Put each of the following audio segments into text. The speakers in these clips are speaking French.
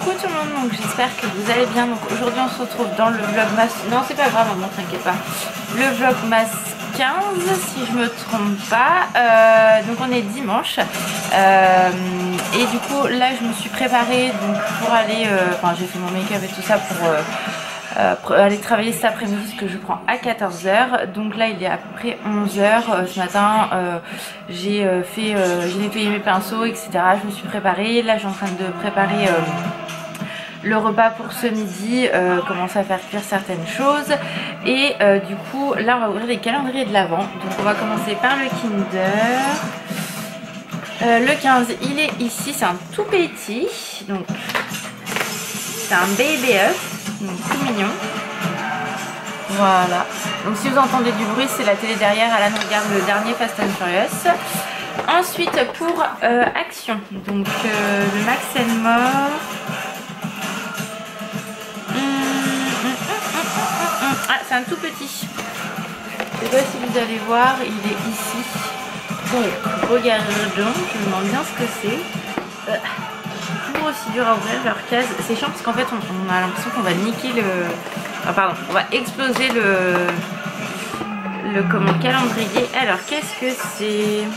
Coucou tout le monde, donc j'espère que vous allez bien. Donc aujourd'hui on se retrouve dans le vlogmas, non c'est pas grave maman, t'inquiète pas, le vlogmas 15 si je me trompe pas. Donc on est dimanche et du coup là je me suis préparée donc pour aller, enfin j'ai fait mon make-up et tout ça pour aller travailler cet après-midi, ce que je prends à 14 h. Donc là il est à peu près 11 h ce matin. J'ai nettoyé mes pinceaux etc, je me suis préparée. Là je suis en train de préparer le repas pour ce midi, commencer à faire cuire certaines choses. Et du coup là on va ouvrir les calendriers de l'Avent. Donc on va commencer par le Kinder. Le 15 il est ici, c'est un tout petit, donc c'est un baby œuf. Donc tout mignon. Voilà. Donc si vous entendez du bruit, c'est la télé derrière. Alan regarde le dernier Fast and Furious. Ensuite pour Action. Donc le Max and More. Ah c'est un tout petit. Je sais pas si vous allez voir, il est ici. Donc regardons, je me demande bien ce que c'est. Toujours aussi dur à ouvrir leur case, c'est chiant parce qu'en fait on a l'impression qu'on va niquer le... Ah, pardon, on va exploser le calendrier. Alors qu'est-ce que c'est?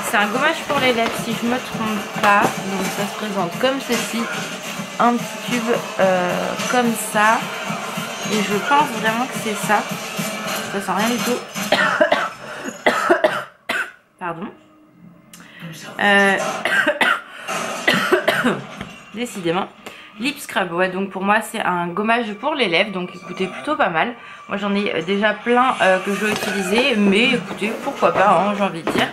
C'est un gommage pour les lèvres si je me trompe pas. Donc ça se présente comme ceci, un petit tube comme ça, et je pense vraiment que c'est ça. Ça sent rien du tout. Pardon. Décidément. Lip scrub, ouais, donc pour moi c'est un gommage pour les lèvres, donc écoutez, plutôt pas mal. Moi j'en ai déjà plein que je vais utiliser, mais écoutez, pourquoi pas, hein, j'ai envie de dire.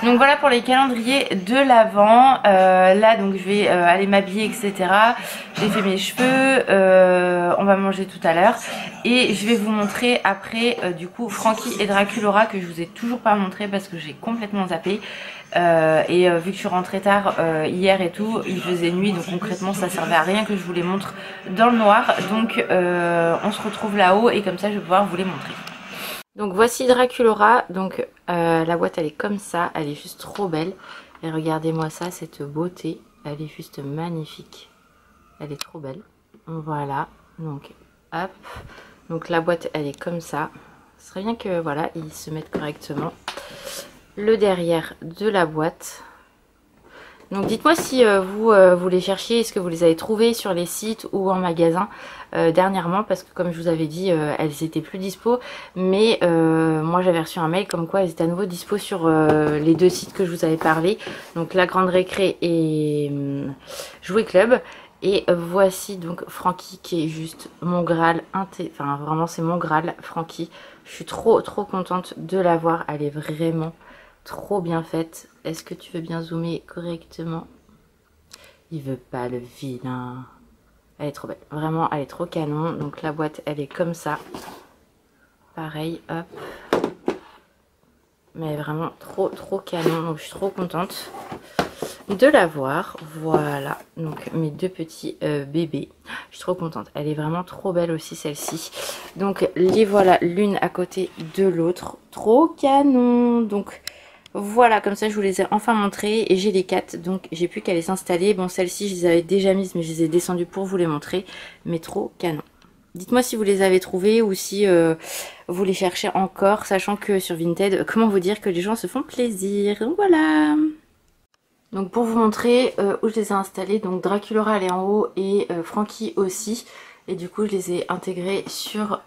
Donc voilà pour les calendriers de l'Avent. Là donc je vais aller m'habiller etc. J'ai fait mes cheveux, on va manger tout à l'heure. Et je vais vous montrer après du coup Frankie et Draculaura, que je vous ai toujours pas montré parce que j'ai complètement zappé. Vu que je suis rentrée tard hier et tout, il faisait nuit, donc concrètement ça servait à rien que je vous les montre dans le noir. Donc on se retrouve là-haut et comme ça je vais pouvoir vous les montrer. Donc voici Draculaura. Donc la boîte elle est comme ça, elle est juste trop belle. Et regardez-moi ça, cette beauté, elle est juste magnifique. Elle est trop belle. Voilà, donc hop. Donc la boîte elle est comme ça. Ce serait bien que voilà, ils se mettent correctement. Le derrière de la boîte. Donc dites-moi si vous les cherchiez, est-ce que vous les avez trouvés sur les sites ou en magasin dernièrement, parce que comme je vous avais dit elles étaient plus dispo, mais moi j'avais reçu un mail comme quoi elles étaient à nouveau dispo sur les deux sites que je vous avais parlé, donc La Grande Récré et Jouet Club. Et voici donc Frankie qui est juste mon Graal, enfin vraiment c'est mon Graal Frankie. Je suis trop contente de l'avoir, elle est vraiment trop bien faite. Est-ce que tu veux bien zoomer correctement? Il veut pas, le vilain. Elle est trop belle, vraiment elle est trop canon. Donc la boîte elle est comme ça, pareil, hop, mais vraiment trop canon. Donc je suis trop contente de l'avoir. Voilà, donc mes deux petits bébés, je suis trop contente, elle est vraiment trop belle aussi celle-ci. Donc les voilà l'une à côté de l'autre, trop canon. Donc voilà, comme ça je vous les ai enfin montrées et j'ai les 4, donc j'ai plus qu'à les installer. Bon, celles-ci je les avais déjà mises mais je les ai descendues pour vous les montrer, mais trop canon. Dites-moi si vous les avez trouvées ou si vous les cherchez encore, sachant que sur Vinted, comment vous dire que les gens se font plaisir. Donc voilà. Donc pour vous montrer où je les ai installées, donc Draculaura elle est en haut et Frankie aussi. Et du coup je les ai intégrés sur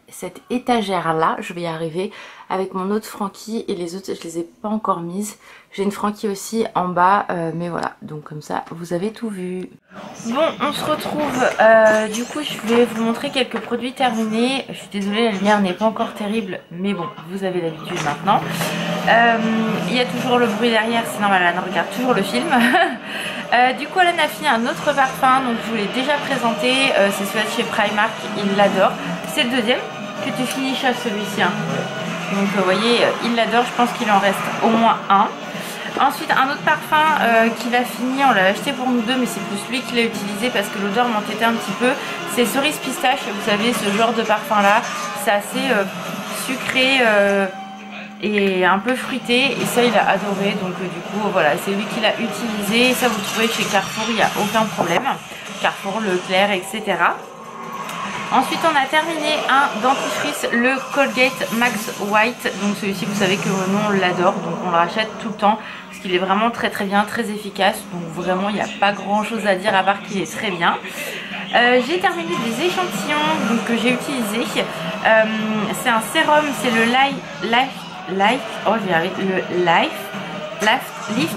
cette étagère là, je vais y arriver, avec mon autre Frankie, et les autres je les ai pas encore mises. J'ai une Frankie aussi en bas, mais voilà, donc comme ça vous avez tout vu. Bon, on se retrouve, du coup je vais vous montrer quelques produits terminés. Je suis désolée, la lumière n'est pas encore terrible, mais bon, vous avez l'habitude maintenant. Il y a toujours le bruit derrière, c'est normal, Alan regarde toujours le film. Du coup Alan a fini un autre parfum, donc je vous l'ai déjà présenté, c'est celui-là de chez Primark, il l'adore. C'est le deuxième que tu finis celui-ci, hein. Donc vous voyez, il l'adore, je pense qu'il en reste au moins un. Ensuite un autre parfum qu'il a fini, on l'a acheté pour nous deux, mais c'est plus lui qui l'a utilisé parce que l'odeur m'entêtait un petit peu. C'est cerise pistache, vous savez, ce genre de parfum là, c'est assez sucré et un peu fruité, et ça il a adoré. Donc du coup voilà, c'est lui qui l'a utilisé. Ça vous le trouvez chez Carrefour, il n'y a aucun problème. Carrefour, Leclerc, etc. Ensuite on a terminé un dentifrice, le Colgate Max White. Donc celui-ci vous savez que nous on l'adore, donc on le rachète tout le temps parce qu'il est vraiment très bien, très efficace. Donc vraiment il n'y a pas grand chose à dire à part qu'il est très bien. J'ai terminé des échantillons donc, que j'ai utilisés. C'est un sérum, c'est le Lift,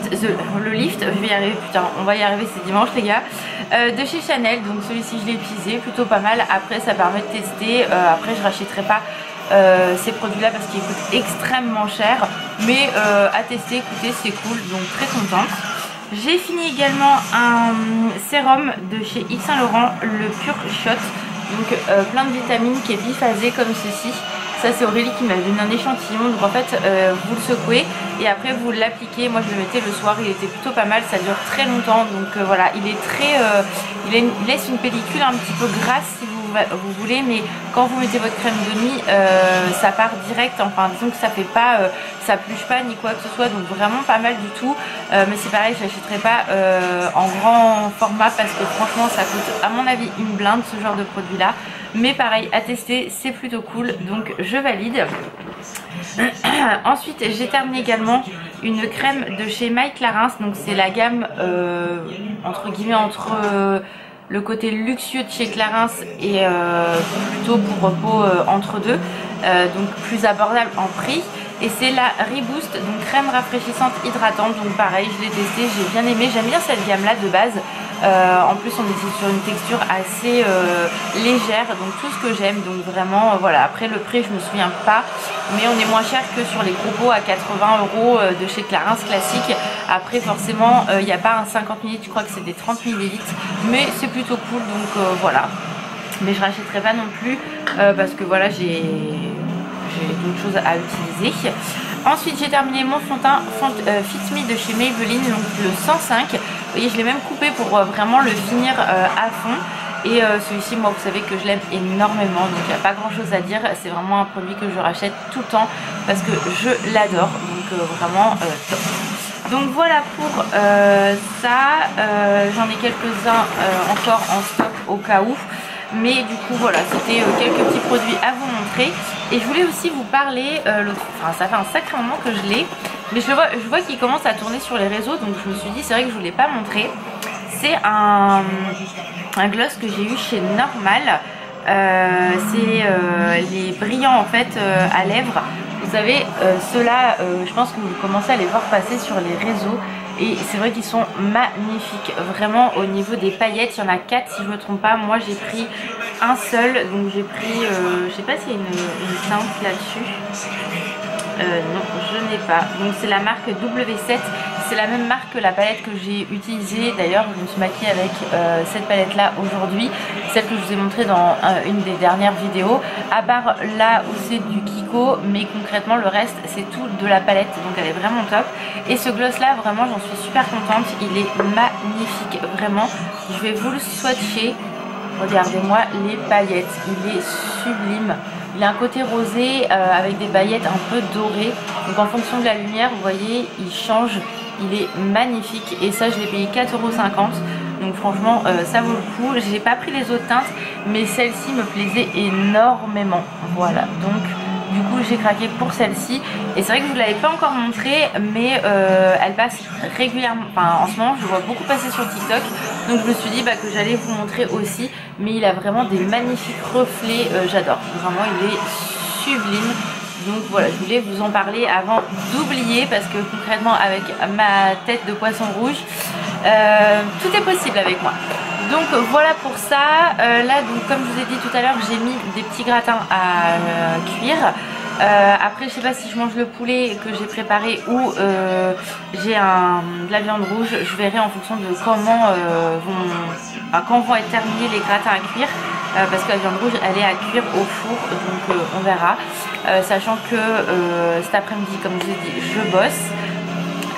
je vais y arriver, putain, on va y arriver, c'est dimanche les gars, de chez Chanel. Donc celui-ci je l'ai utilisé, plutôt pas mal. Après ça permet de tester, après je rachèterai pas ces produits là parce qu'ils coûtent extrêmement cher, mais à tester, écoutez, c'est cool, donc très contente. J'ai fini également un sérum de chez Yves Saint Laurent, le Pure Shot, donc plein de vitamines qui est biphasé comme ceci. Ça c'est Aurélie qui m'a donné un échantillon, donc en fait vous le secouez et après vous l'appliquez. Moi je le mettais le soir, il était plutôt pas mal, ça dure très longtemps. Donc voilà, il est très, il laisse une pellicule un petit peu grasse si vous voulez, mais quand vous mettez votre crème de nuit ça part direct, enfin disons que ça fait pas, ça pluche pas ni quoi que ce soit, donc vraiment pas mal du tout. Mais c'est pareil, je l'achèterai pas en grand format parce que franchement ça coûte à mon avis une blinde ce genre de produit là. Mais pareil, à tester, c'est plutôt cool, donc je valide. Ensuite, j'ai terminé également une crème de chez My Clarins. Donc c'est la gamme, entre guillemets, entre le côté luxueux de chez Clarins et plutôt pour peau entre deux. Donc plus abordable en prix. Et c'est la Reboost, donc crème rafraîchissante hydratante. Donc pareil, je l'ai testé, j'ai bien aimé. J'aime bien cette gamme là de base. En plus on est sur une texture assez légère, donc tout ce que j'aime. Donc vraiment voilà, après le prix je me souviens pas, mais on est moins cher que sur les gros pots à 80 € de chez Clarins classique. Après forcément il n'y a pas un 50 ml, je crois que c'est des 30 ml, mais c'est plutôt cool, donc voilà. Mais je rachèterai pas non plus parce que voilà, j'ai d'autres choses à utiliser. Ensuite j'ai terminé mon fond de teint Fit Me de chez Maybelline, donc le 105. Vous voyez, je l'ai même coupé pour vraiment le finir à fond. Et celui-ci, moi vous savez que je l'aime énormément, donc il n'y a pas grand chose à dire. C'est vraiment un produit que je rachète tout le temps parce que je l'adore, donc vraiment top. Donc voilà pour ça, j'en ai quelques-uns encore en stock au cas où. Mais du coup voilà, c'était quelques petits produits à vous montrer. Et je voulais aussi vous parler, enfin ça fait un sacré moment que je l'ai, mais je vois qu'il commence à tourner sur les réseaux, donc je me suis dit c'est vrai que je ne vous l'ai pas montré. C'est un gloss que j'ai eu chez Normal. C'est les brillants en fait à lèvres. Vous savez, ceux-là, je pense que vous commencez à les voir passer sur les réseaux. Et c'est vrai qu'ils sont magnifiques. Vraiment au niveau des paillettes, il y en a 4 si je ne me trompe pas. Moi j'ai pris un seul. Donc j'ai pris, je sais pas s'il y a une teinte là-dessus. Non, je n'ai pas. Donc c'est la marque W7. C'est la même marque que la palette que j'ai utilisée. D'ailleurs je me suis maquillée avec cette palette là aujourd'hui. Celle que je vous ai montrée dans une des dernières vidéos. À part là où c'est du Kiko. Mais concrètement le reste c'est tout de la palette. Donc elle est vraiment top. Et ce gloss là vraiment j'en suis super contente. Il est magnifique vraiment. Je vais vous le swatcher. Regardez-moi les paillettes. Il est sublime. Il a un côté rosé avec des paillettes un peu dorées. Donc en fonction de la lumière, vous voyez, il change. Il est magnifique. Et ça, je l'ai payé 4,50 €. Donc franchement, ça vaut le coup. J'ai pas pris les autres teintes, mais celle-ci me plaisait énormément. Voilà. Donc du coup, j'ai craqué pour celle-ci. Et c'est vrai que je vous l'avais pas encore montré, mais elle passe régulièrement. Enfin, en ce moment, je le vois beaucoup passer sur TikTok. Donc je me suis dit que j'allais vous montrer aussi. Mais il a vraiment des magnifiques reflets. J'adore. Vraiment, il est sublime. Donc voilà, je voulais vous en parler avant d'oublier parce que concrètement avec ma tête de poisson rouge, tout est possible avec moi. Donc voilà pour ça. Là, donc, comme je vous ai dit tout à l'heure, j'ai mis des petits gratins à cuire. Après, je sais pas si je mange le poulet que j'ai préparé ou j'ai de la viande rouge. Je verrai en fonction de comment quand vont être terminés les gratins à cuire. Parce que la viande rouge elle est à cuire au four, donc on verra. Sachant que cet après-midi, comme je vous ai dit, je bosse.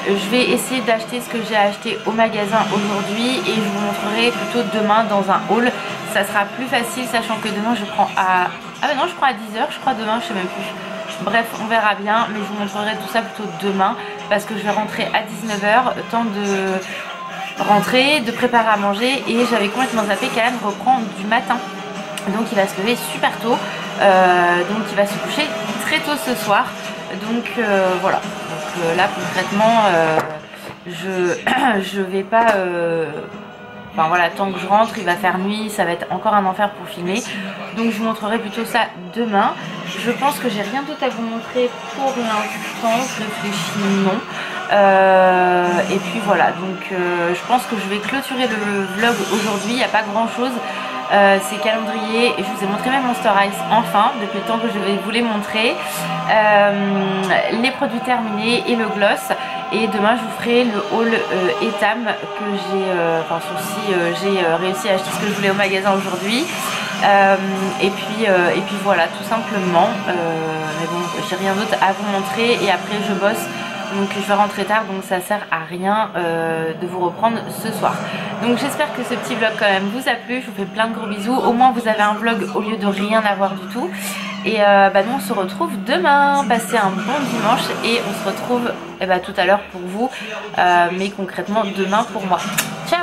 Je vais essayer d'acheter ce que j'ai acheté au magasin aujourd'hui et je vous montrerai plutôt demain dans un haul. Ça sera plus facile, sachant que demain je prends à... Ah mais non, je prends à 10 h, je crois demain, je sais même plus. Bref, on verra bien, mais je vous montrerai tout ça plutôt demain parce que je vais rentrer à 19 h, temps de rentrer, de préparer à manger, et j'avais complètement zappé qu'Alan reprend du matin. Donc il va se lever super tôt, donc il va se coucher très tôt ce soir. Donc voilà, donc là concrètement je vais pas... Enfin voilà, tant que je rentre, il va faire nuit, ça va être encore un enfer pour filmer. Donc je vous montrerai plutôt ça demain. Je pense que j'ai rien d'autre à vous montrer pour l'instant, je réfléchis non. Et puis voilà, donc je pense que je vais clôturer le vlog aujourd'hui, il n'y a pas grand chose. C'est calendrier, et je vous ai montré même Monster Ice enfin, depuis le temps que je vais vous les montrer. Les produits terminés et le gloss. Et demain je vous ferai le haul Etam que j'ai, enfin si j'ai réussi à acheter ce que je voulais au magasin aujourd'hui. Et puis voilà, tout simplement. Mais bon, j'ai rien d'autre à vous montrer, et après je bosse. Donc je vais rentrer tard, donc ça sert à rien de vous reprendre ce soir. Donc j'espère que ce petit vlog quand même vous a plu. Je vous fais plein de gros bisous. Au moins vous avez un vlog au lieu de rien avoir du tout. Et nous on se retrouve demain. Passez un bon dimanche, et on se retrouve tout à l'heure pour vous, mais concrètement demain pour moi. Ciao!